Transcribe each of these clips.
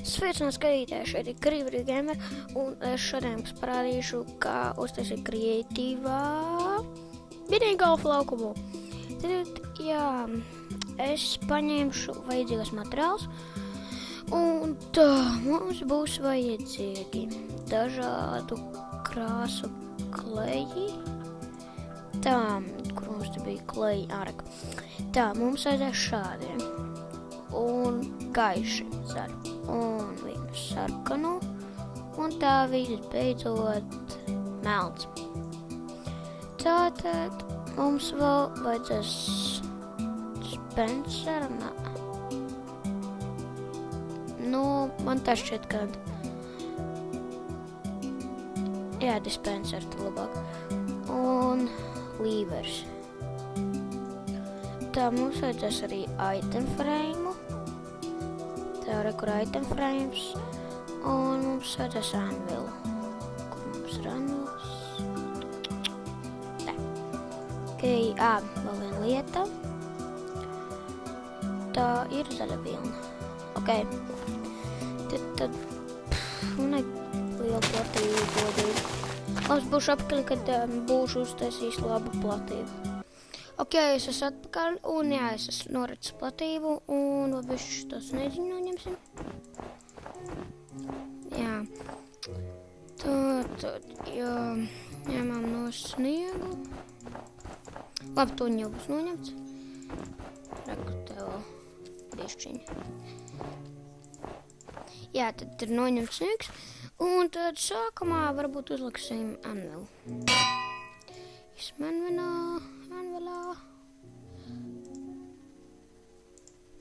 Sveicināts skatītāji, šeit ir Krievija Gamer, un es šodien jums parādīšu, kā uztaisīt kreatīvā minigolfa laukumu. Tad, jā, es paņemšu vajadzīgos materiālus, un tā mums būs vajadzīgi dažādu krāsu kleji. Tā, kur mums te bija kleji āraka. Tā, mums vajadzēs šādiem. Un gaiši zaļu, un vienu sarkanu, un tā visbeidzot melns. Tātad mums vēl vajadzēs Spencer, man tā šķiet, ka jā, Dispenser tā labāk, un līvers. Tā mums vajadzēs arī item frame. Tā ir kur item frames. Un mums vajadzēs anvilu. Kur mums ir anvils? Tā. Vēl viena lieta. Tā ir zaļa vilna. Tad liela platība godīgi. Labs būšu apkaļ, kad būšu uztaisījis labu platību. Es esmu atpakaļ, un jā, es esmu noricis platību, un bišķi tos nedziņu noņemsim. Jā. Tad, jā, ņemam no sniegu. Labi, to jau būs noņemts. Reku tev bišķiņi. Jā, tad ir noņemts sniegs, un tad sākumā varbūt uzliksim anvilu. Anvilā.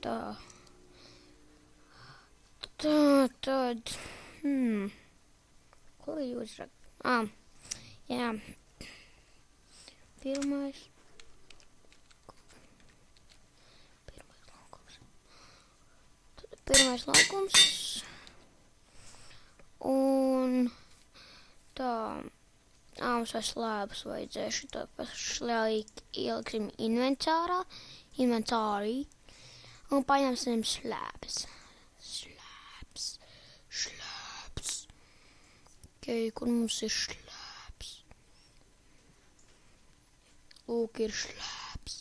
Tā. Tad. Ko jūs rakst? Jā. Pirmais laukums. Un tā. Mums vai slēbus vajadzēšu, to pašlaik ieliksim inventārī, un paņemsim slēbus. Kur mums ir slēbs? Lūk, ir slēbs.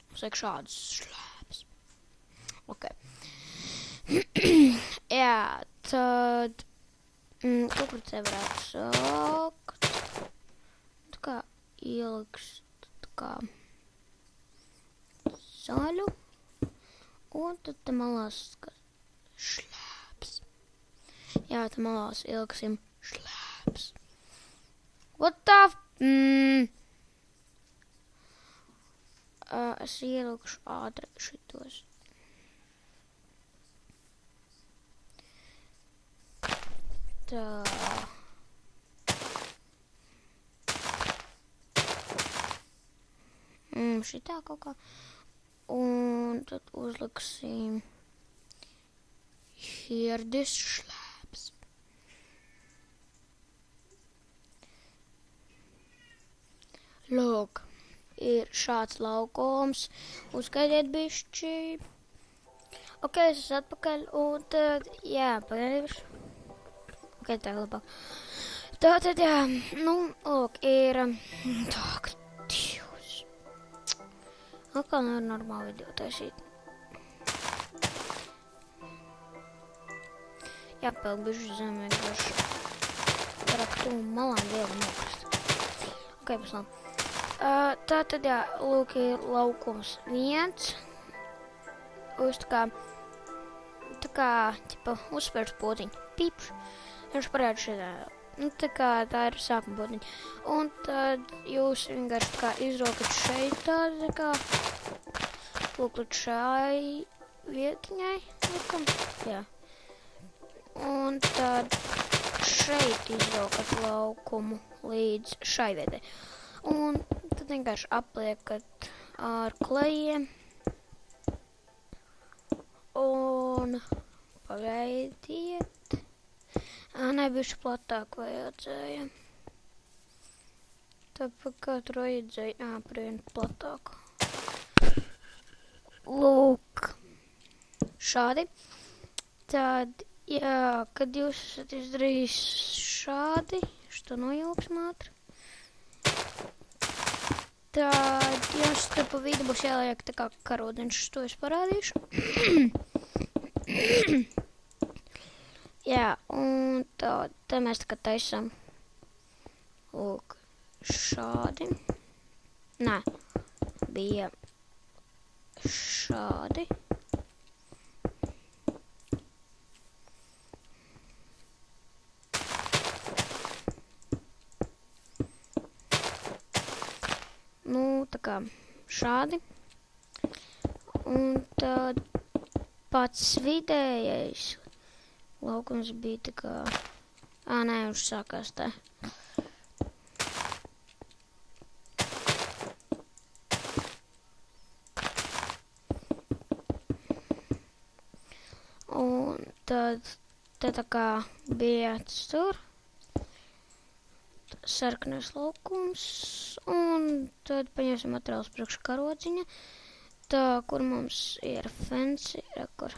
Mums vajag šādus slēbus. Jā, tad... Kur te varētu sākt? Tā kā ielikst tā kā zaļu. Un tad te malās šlēps. Jā, te malās ieliksim šlēps. What the es ielikšu ātri šitos. Tā. Šitā kaut kā. Un tad uzliksim here this slabs. Lūk, ir šāds laukums. Uzskaidiet bišķi. Es esmu atpakaļ, un tad, jā, pagaidīšu. Tā labāk. Tātad, jā, lūk, ir tā, ka Dievs. Kā nevar normāli video taisīt. Jāpēl bišķi zemē, vienkārši varētu tuvu malām vielu nokrist. Paslām. Tātad, jā, lūk, ir laukums viens. Uz tā kā, uzspērts potiņu. Pīpš. Viņš parāda šitā. Tā ir sākuma potiņa. Un tad jūs vienkārši tā kā izrokat šeit tādu, tā kā lūk līdz šai vietiņai. Likam. Jā. Un tad šeit izrokat laukumu līdz šai vietai. Un tad vienkārši apliekat ar klejiem. Un pagaidiet. Bišķi platāk vajadzēja. Tāpēc katru vajadzēja, prienu platāk. Lūk. Šādi. Tad, jā, kad jūs esat izdarījis šādi, šo nojauksim ātri, tad jums te pa vidu būs jāliek tā kā karodziņš, to es parādīšu. Jā, un tad te mēs tā kā taisam, lūk, šādi. Nē, bija šādi. Nu, tā kā šādi. Un tad pats vidējais laukums bija tā kā... Nē, viņš sākās te. Un tad te tā kā bija tur. Sarkanais laukums, un tad paņemsim materiālus priekš karodziņa, tā, kur mums ir fancy, kur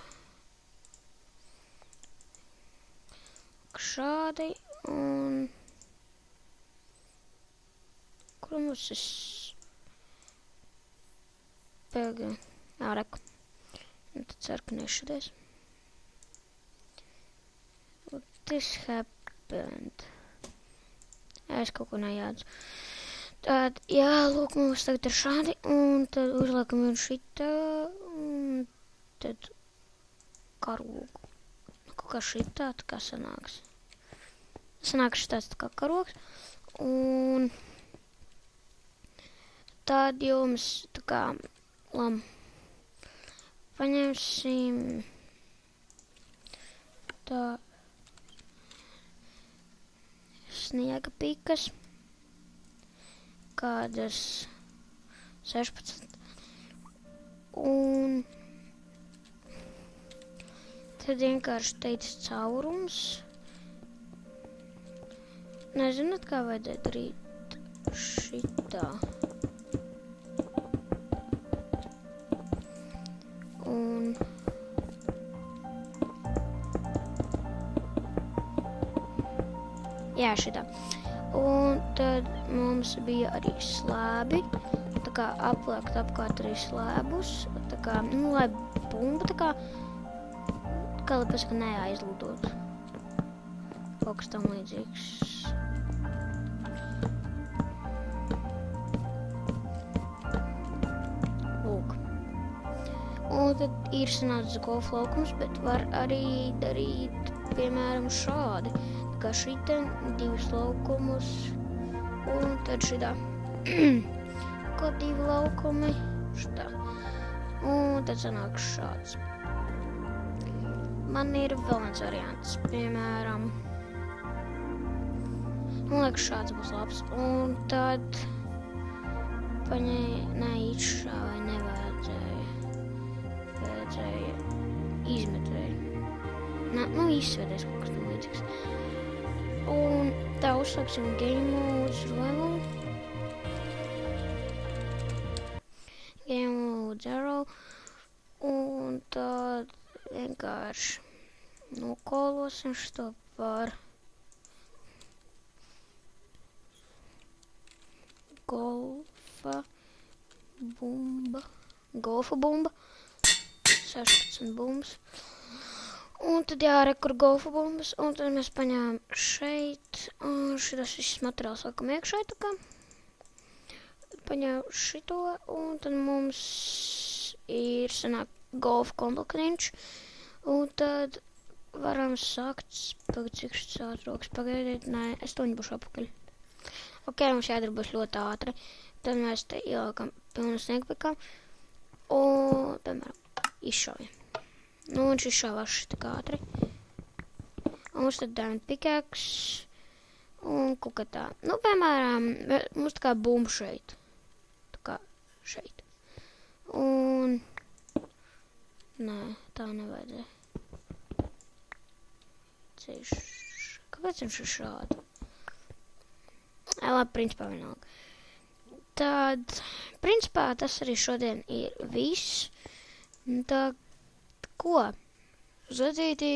šādi, un kur mums ir pēgi, reku, un tad sarkanais šodies. What this happened? Es kaut ko nejādzu. Tad, jā, lūk, mums tagad ir šādi, un tad uzliekam vienu šitā, un tad karogu. Kaut kā šitā, tā kā sanāks. Sanāks šitāds tā kā karogs, un tad jums tā kā, paņemsim tā, sniega pikas, kādas 16, un tad vienkārši teica caurums. Nezināt, kā vajadzēja darīt šitā. Un jā, šitā. Un tad mums bija arī slēbi, tā kā apliekt apkārt arī slēbus, tā kā, nu, lai bumba tā kā lai pasaka neaizlidot. Kaut kas tam līdzīgs. Lūk. Un tad ir sanācis golfa laukums, bet var arī darīt, piemēram, šādi. Kā šitien, divus laukumus, un tad šitā, kā divi laukumi, šitā, un tad sanāk šāds. Man ir vēl viens variants, piemēram, man liekas šāds būs labs, un tad neīšā vai vajadzēja izmetēji. Nu, izsvēties kaut kas tam līdzīgs. Un tā uzsāksim Game Mode Survival. Game Mode Zero. Un tad vienkārši nokolosim šo par golfa bumba. 16 bumbas. Un tad jāre, kur golfa bumbas, un tad mēs paņēmām šeit, un šitas viss materiāls liekam iekšā, tā kā. Paņēmu šito, un tad mums ir sanāk golfa komplektiņš, un tad varam sākt, cik šis ātroks, pagaidiet, nē, es to būšu apakaļ. Ok, mums jādarbojas ļoti ātri, tad mēs te ieliekam pilnu sniegpikā, un, piemēram, izšaujam. Nu, un šis šāvās tik ātri. Un mums tad diamond pickaxe un kaut kā tā. Nu, piemēram, mums tā kā bumba šeit. Tā kā šeit. Un... Nē, tā nevajadzēja. Kāpēc viņš ir šādi? Labi, principā vienalga. Tad, principā, tas arī šodien ir viss. Tā, ko? Uz redzētī!